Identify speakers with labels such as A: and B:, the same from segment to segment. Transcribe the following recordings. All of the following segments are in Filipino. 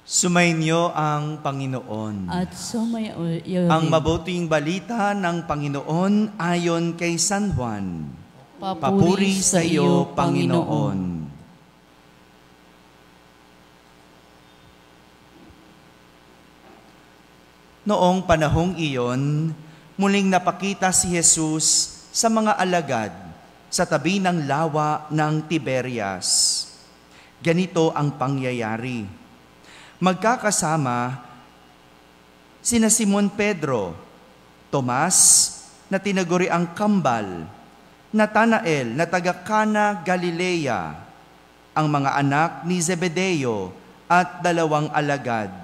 A: Sumainyo ang Panginoon.
B: At sumayo
A: Ang mabuting balita ng Panginoon ayon kay San Juan. Papuri sa iyo, Panginoon. Noong panahong iyon, muling napakita si Jesus sa mga alagad sa tabi ng lawa ng Tiberias. Ganito ang pangyayari. Magkakasama sina Simon Pedro, Tomas na tinaguri ang Kambal, Natanael na taga Cana, Galilea, ang mga anak ni Zebedeo at 2 alagad.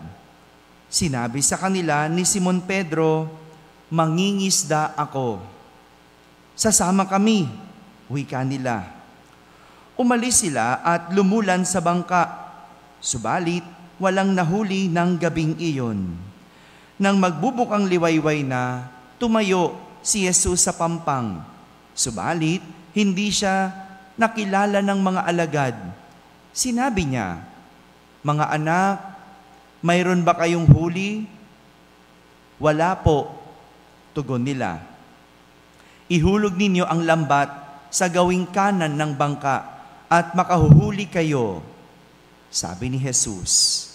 A: Sinabi sa kanila ni Simon Pedro, "Mangingisda ako. Sasama kami," wika nila. Umalis sila at lumulan sa bangka, subalit walang nahuli ng gabing iyon. Nang magbubukang liwayway na, tumayo si Jesus sa pampang. Subalit, hindi siya nakilala ng mga alagad. Sinabi niya, "Mga anak, mayroon ba kayong huli?" "Wala po," tugon nila. "Ihulog ninyo ang lambat sa gawing kanan ng bangka at makahuhuli kayo," sabi ni Jesus.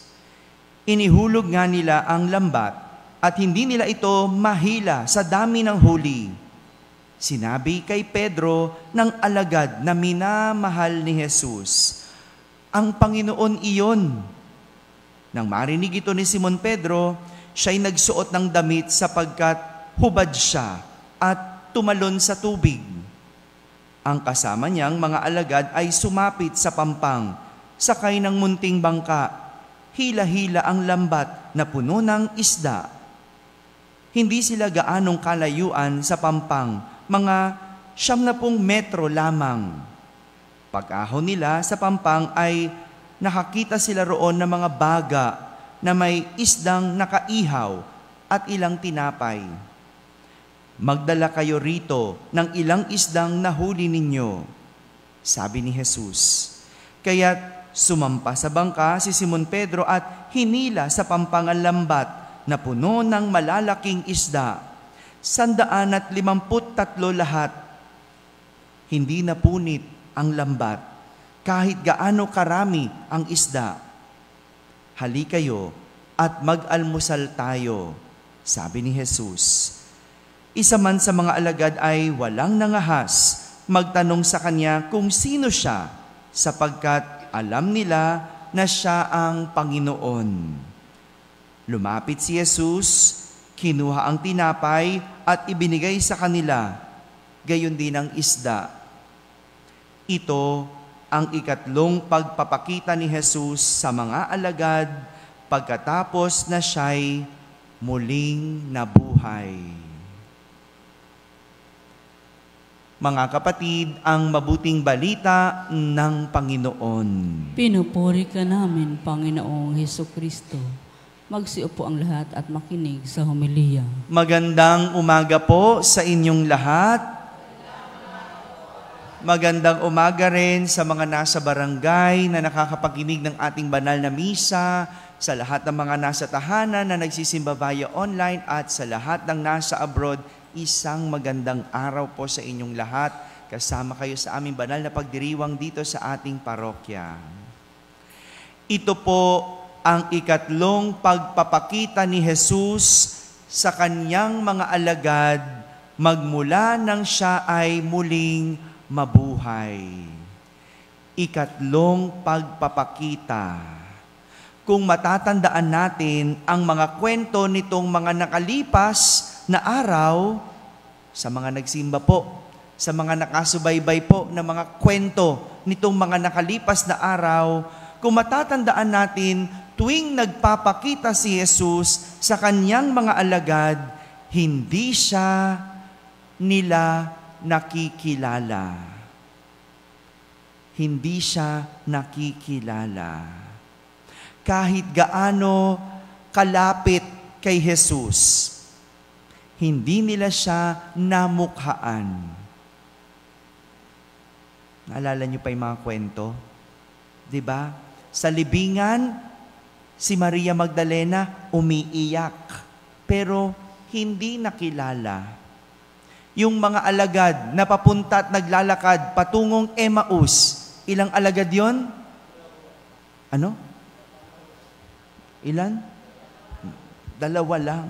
A: Inihulog nga nila ang lambat at hindi nila ito mahila sa dami ng huli. Sinabi kay Pedro ng alagad na minamahal ni Jesus, "Ang Panginoon iyon." Nang marinig ito ni Simon Pedro, siya'y nagsuot ng damit sapagkat hubad siya at tumalon sa tubig. Ang kasama niyang mga alagad ay sumapit sa pampang, sakay ng munting bangka. Hila-hila ang lambat na puno ng isda. Hindi sila gaanong kalayuan sa pampang, mga 70 metro lamang. Pag-ahon nila sa pampang ay nakakita sila roon ng mga baga na may isdang nakaihaw at ilang tinapay. "Magdala kayo rito ng ilang isdang nahuli ninyo," sabi ni Jesus. Kaya't sumampa sa bangka si Simon Pedro at hinila sa pampang ang lambat na puno ng malalaking isda. 153 lahat. Hindi napunit ang lambat, kahit gaano karami ang isda. "Hali kayo at mag-almusal tayo," sabi ni Jesus. Isa man sa mga alagad ay walang nangahas magtanong sa kanya kung sino siya, sapagkat alam nila na siya ang Panginoon. Lumapit si Jesus, kinuha ang tinapay at ibinigay sa kanila, gayon din ang isda. Ito ang ikatlong pagpapakita ni Jesus sa mga alagad pagkatapos na siya'y muling nabuhay. Mga kapatid, ang mabuting balita ng Panginoon.
B: Pinupuri ka namin, Panginoong Hesukristo. Magsiupo ang lahat at makinig sa homilya.
A: Magandang umaga po sa inyong lahat. Magandang umaga rin sa mga nasa barangay na nakakapakinig ng ating banal na misa, sa lahat ng mga nasa tahanan na nagsisimba via online at sa lahat ng nasa abroad. Isang magandang araw po sa inyong lahat. Kasama kayo sa aming banal na pagdiriwang dito sa ating parokya. Ito po ang ikatlong pagpapakita ni Jesus sa kanyang mga alagad magmula nang siya ay muling mabuhay. Ikatlong pagpapakita. Kung matatandaan natin ang mga kwento nitong mga nakalipas na araw, sa mga nagsimba po, sa mga nakasubaybay po na mga kwento nitong mga nakalipas na araw, kung matatandaan natin, tuwing nagpapakita si Jesus sa kanyang mga alagad, hindi siya nila nakikilala. Hindi siya nakikilala. Kahit gaano kalapit kay Jesus, hindi nila siya namukhaan. Naalala niyo pa yung mga kwento? 'Di ba? Sa libingan, Si Maria Magdalena umiiyak, pero hindi nakilala. Yung mga alagad na papunta at naglalakad patungong Emmaus, ilang alagad yon? Ano? Ilan? 2 lang.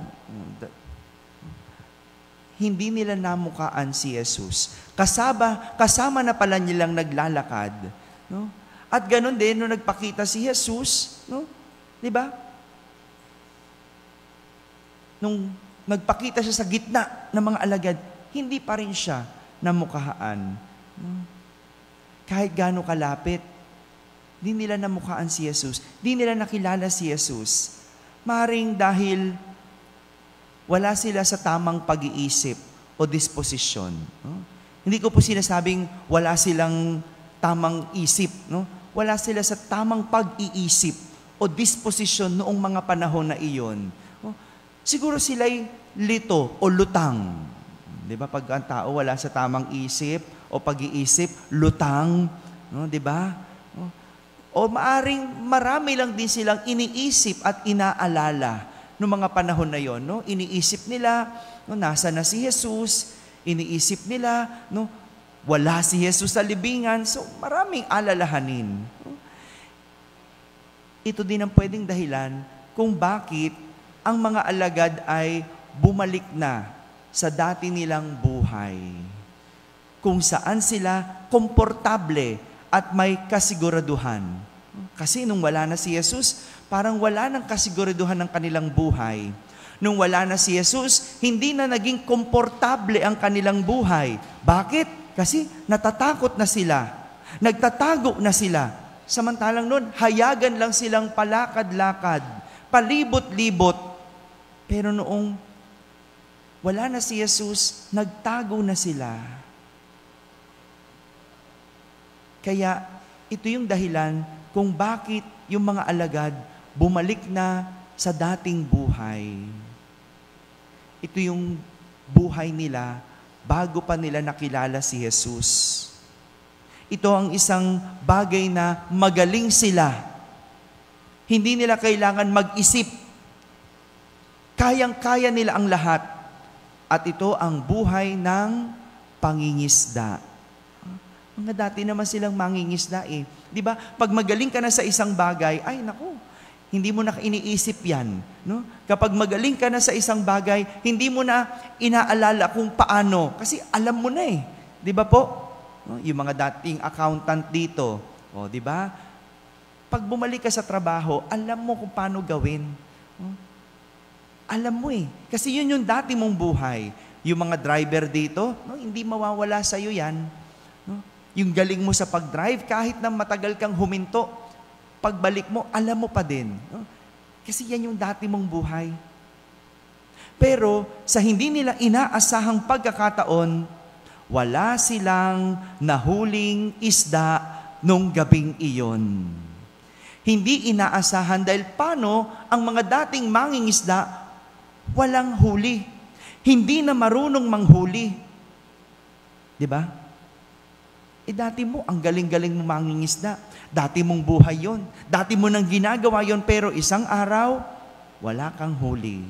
A: Hindi nila namukaan si Jesus. Kasama na pala nilang naglalakad. No? At ganun din, nung nagpakita si Jesus, no? Di ba? Nung nagpakita siya sa gitna ng mga alagad, hindi pa rin siya namukhaan. No? Kahit gaano kalapit, di nila namukhaan si Jesus. Di nila nakilala si Jesus. Maring dahil wala sila sa tamang pag-iisip o disposisyon. No? Hindi ko po sinasabing wala silang tamang isip. No? Wala sila sa tamang pag-iisip o disposisyon noong mga panahon na iyon. No? Siguro sila'y lito o lutang. Di ba? Pag ang tao wala sa tamang isip o pag-iisip, lutang. No? Di ba? No? O maaring marami lang din silang iniisip at inaalala noong mga panahon na yon. No? Iniisip nila, no, nasa na si Jesus. Iniisip nila, no, wala si Jesus sa libingan. So, maraming alalahanin. No? Ito din ang pwedeng dahilan kung bakit ang mga alagad ay bumalik na sa dati nilang buhay. Kung saan sila komportable at may kasiguraduhan. Kasi nung wala na si Jesus, parang wala ng kasiguraduhan ng kanilang buhay. Nung wala na si Jesus, hindi na naging komportable ang kanilang buhay. Bakit? Kasi natatakot na sila. Nagtatago na sila. Samantalang noon, hayagan lang silang palakad-lakad, palibot-libot. Pero noong wala na si Jesus, nagtago na sila. Kaya ito yung dahilan kung bakit yung mga alagad bumalik na sa dating buhay. Ito yung buhay nila bago pa nila nakilala si Jesus. Ito ang isang bagay na magaling sila. Hindi nila kailangan mag-isip. Kayang-kaya nila ang lahat. At ito ang buhay ng pangingisda. Mga dati naman silang mangingisda eh. Di ba? Pag magaling ka na sa isang bagay, ay naku, hindi mo na iniisip yan. No? Kapag magaling ka na sa isang bagay, hindi mo na inaalala kung paano. Kasi alam mo na eh. Di ba po? No? Yung mga dating accountant dito. O, di ba? Pag bumalik ka sa trabaho, alam mo kung paano gawin. No? Alam mo eh. Kasi yun yung dati mong buhay. Yung mga driver dito, no, hindi mawawala sa'yo yan. No? Yung galing mo sa pag-drive, kahit na matagal kang huminto, pagbalik mo, alam mo pa din. No? Kasi yan yung dati mong buhay. Pero sa hindi nila inaasahang pagkakataon, wala silang nahuling isda nung gabing iyon. Hindi inaasahan dahil paano ang mga dating mangingisda walang huli. Hindi na marunong manghuli. Di ba? Dati mo, ang galing-galing mo mangingisda. Dati mong buhay yon. Dati mo nang ginagawa yon, pero isang araw, wala kang huli.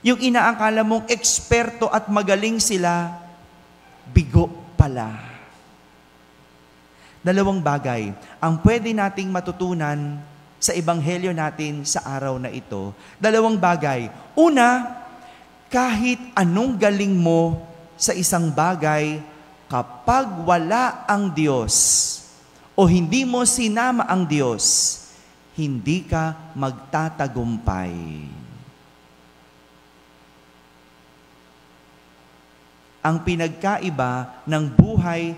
A: Yung inaakala mong eksperto at magaling sila, bigo pala. Dalawang bagay ang pwede nating matutunan sa ebanghelyo natin sa araw na ito. Dalawang bagay. Una, kahit anong galing mo sa isang bagay, kapag wala ang Diyos o hindi mo sinama ang Diyos, hindi ka magtatagumpay. Ang pinagkaiba ng buhay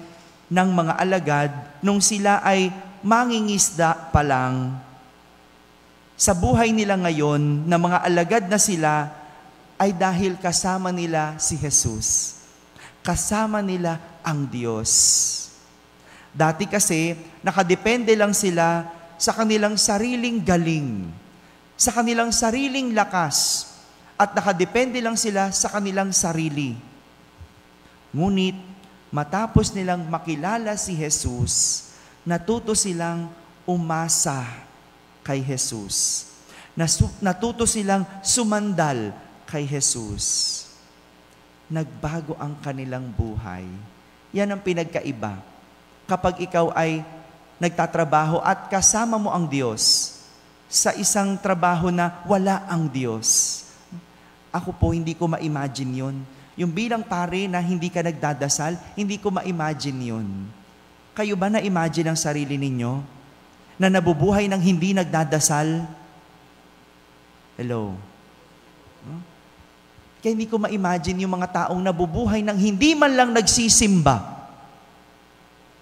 A: ng mga alagad nung sila ay mangingisda pa lang, sa buhay nila ngayon na mga alagad na sila ay dahil kasama nila si Jesus. Kasama nila ang Diyos. Dati kasi, nakadepende lang sila sa kanilang sariling galing, sa kanilang sariling lakas, at nakadepende lang sila sa kanilang sarili. Ngunit, matapos nilang makilala si Jesus, natuto silang umasa kay Jesus. Natuto silang sumandal kay Jesus. Nagbago ang kanilang buhay. Yan ang pinagkaiba. Kapag ikaw ay nagtatrabaho at kasama mo ang Diyos sa isang trabaho na wala ang Diyos. Ako po, hindi ko ma-imagine yun. Yung bilang pare na hindi ka nagdadasal, hindi ko ma-imagine yun. Kayo ba na-imagine ang sarili ninyo na nabubuhay ng hindi nagdadasal? Hello? Kaya hindi ko ma-imagine yung mga taong nabubuhay ng hindi man lang nagsisimba.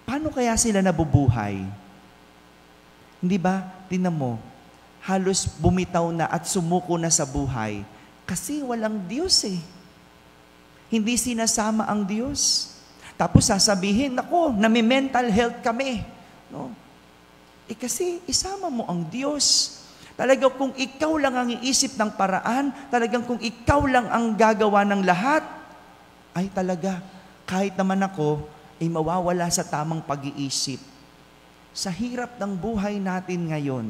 A: Paano kaya sila nabubuhay? Hindi ba? Tingnan mo, halos bumitaw na at sumuko na sa buhay kasi walang Diyos eh. Hindi sinasama ang Diyos. Tapos sasabihin, nako, nami-mental health kami. No? Kasi isama mo ang Diyos. Talagang kung ikaw lang ang iisip ng paraan, talagang kung ikaw lang ang gagawa ng lahat, ay talaga, kahit naman ako, ay mawawala sa tamang pag-iisip. Sa hirap ng buhay natin ngayon,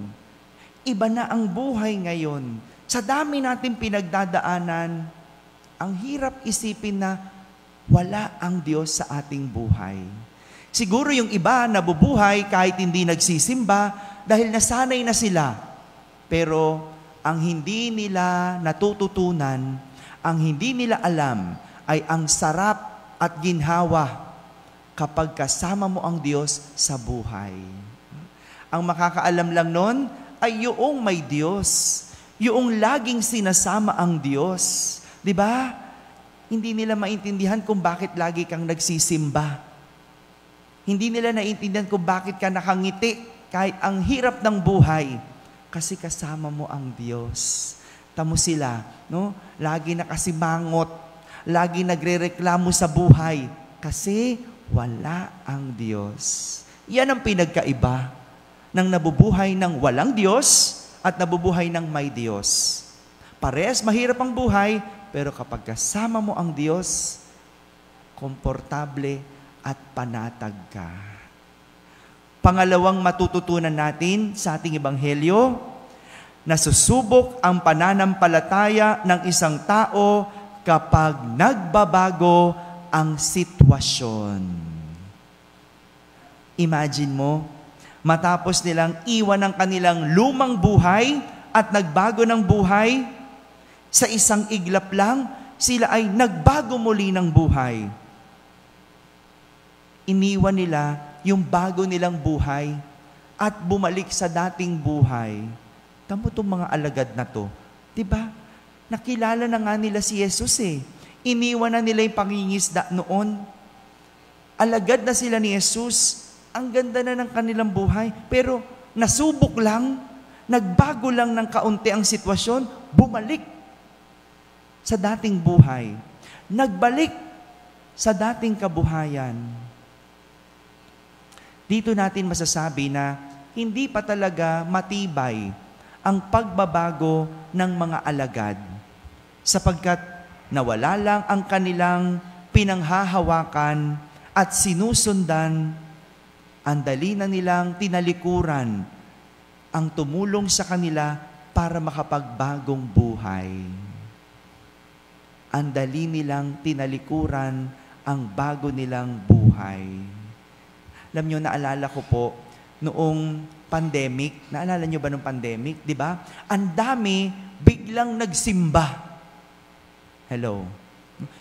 A: iba na ang buhay ngayon. Sa dami natin pinagdadaanan, ang hirap isipin na wala ang Diyos sa ating buhay. Siguro yung iba nabubuhay kahit hindi nagsisimba dahil nasanay na sila. Pero ang hindi nila natututunan, ang hindi nila alam ay ang sarap at ginhawa kapag kasama mo ang Diyos sa buhay. Ang makakaalam lang nun ay yung may Diyos, yung laging sinasama ang Diyos. Di ba? Hindi nila maintindihan kung bakit lagi kang nagsisimba. Hindi nila naintindihan kung bakit ka nakangiti kahit ang hirap ng buhay. Kasi kasama mo ang Diyos. Tamo sila, no? Lagi nakasimangot, lagi nagrereklamo sa buhay kasi wala ang Diyos. Yan ang pinagkaiba ng nabubuhay ng walang Diyos at nabubuhay ng may Diyos. Parehas mahirap ang buhay, pero kapag kasama mo ang Diyos, komportable at panatag ka. Pangalawang matututunan natin sa ating ebanghelyo, nasusubok ang pananampalataya ng isang tao kapag nagbabago ang sitwasyon. Imagine mo, matapos nilang iwan ang kanilang lumang buhay at nagbago ng buhay, sa isang iglap lang, sila ay nagbago muli ng buhay. Iniwan nila yung bago nilang buhay at bumalik sa dating buhay. Tamo itong mga alagad na to. Diba? Nakilala na nga nila si Jesus eh. Iniwan na nila yung pangingisda noon. Alagad na sila ni Jesus. Ang ganda na ng kanilang buhay. Pero nasubok lang, nagbago lang ng kaunti ang sitwasyon, bumalik sa dating buhay. Nagbalik sa dating kabuhayan. Dito natin masasabi na hindi pa talaga matibay ang pagbabago ng mga alagad sapagkat nawala lang ang kanilang pinanghahawakan at sinusundan, ang dali na nilang tinalikuran ang tumulong sa kanila para makapagbagong buhay. Ang dali nilang tinalikuran ang bago nilang buhay. Alam nyo, naalala ko po, noong pandemic, naalala nyo ba noong pandemic, di ba? Ang dami biglang nagsimba. Hello.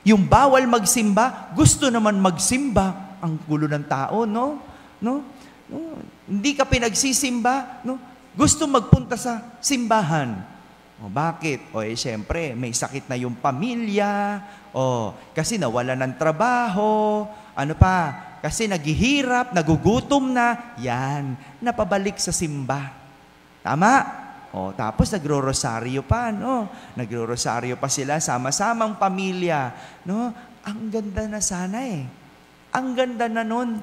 A: Yung bawal magsimba, gusto naman magsimba. Ang gulo ng tao, no? No? Hindi ka pinagsisimba, no? Gusto magpunta sa simbahan. O bakit? O syempre, may sakit na yung pamilya, o kasi nawala ng trabaho, ano pa? Kasi naghihirap, nagugutom na, yan, napabalik sa simba. Tama? O, tapos nagro-rosaryo pa, no? Nagro-rosaryo pa sila, sama-samang pamilya, no? Ang ganda na sana eh. Ang ganda na nun.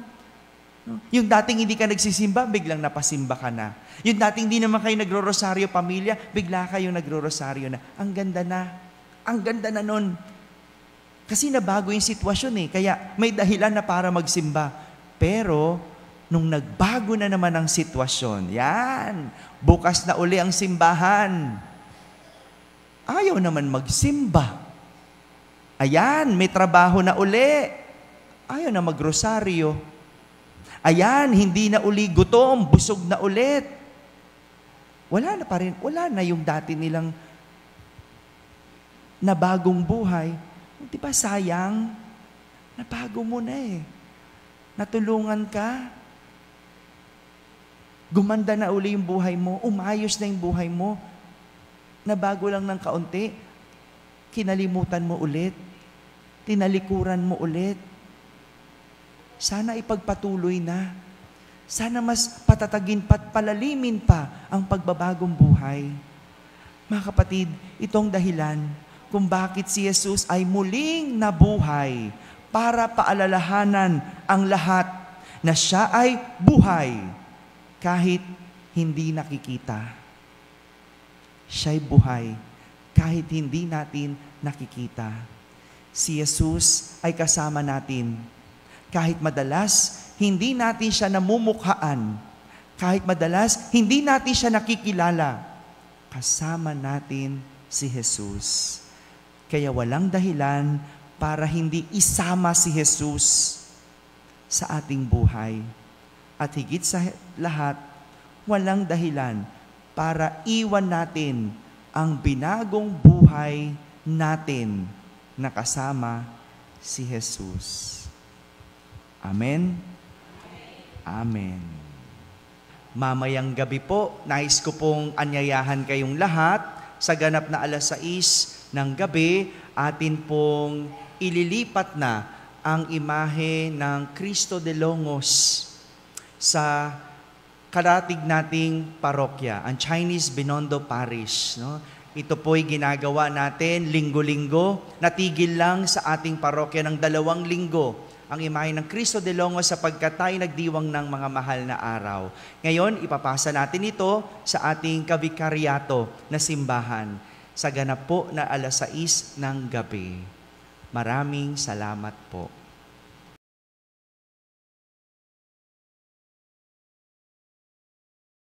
A: No? Yung dating hindi ka nagsisimba, biglang napasimba ka na. Yung dating hindi naman kayo nagro-rosaryo pamilya, bigla kayong nagro-rosaryo na. Ang ganda na. Ang ganda na nun. Kasi nabago yung sitwasyon eh. Kaya may dahilan na para magsimba. Pero, nung nagbago na naman ang sitwasyon, yan, bukas na uli ang simbahan. ayaw naman magsimba. Ayan, may trabaho na uli. Ayaw na magrosaryo. Ayan, hindi na uli gutom, busog na ulit. Wala na pa rin, wala na yung dati nilang na bagong buhay. Di ba sayang? Nabago mo na eh. Natulungan ka. Gumanda na uli yung buhay mo. Umayos na yung buhay mo. Nabago lang ng kaunti. Kinalimutan mo ulit. Tinalikuran mo ulit. Sana ipagpatuloy na. Sana mas patatagin pat palalimin pa ang pagbabagong buhay. Mga kapatid, itong dahilan kung bakit si Jesus ay muling nabuhay para paalalahanan ang lahat na siya ay buhay kahit hindi nakikita. Siya'y buhay kahit hindi natin nakikita. Si Jesus ay kasama natin. Kahit madalas, hindi natin siya namumukhaan. Kahit madalas, hindi natin siya nakikilala. Kasama natin si Jesus. Kaya walang dahilan para hindi isama si Jesus sa ating buhay. At higit sa lahat, walang dahilan para iwan natin ang binagong buhay natin na kasama si Jesus. Amen? Amen. Mamayang gabi po, nais ko pong anyayahan kayong lahat sa ganap na 6:00 ng gabi, atin pong ililipat na ang imahe ng Cristo de Longos sa karatig nating parokya, ang Chinese Binondo Parish. No? Ito po'y ginagawa natin linggo-linggo. Natigil lang sa ating parokya ng 2 linggo ang imahe ng Cristo de Longos sapagkat tayo nagdiwang ng mga mahal na araw. Ngayon, ipapasa natin ito sa ating kabikaryato na simbahan sa ganap po na 6:00 ng gabi. Maraming salamat po.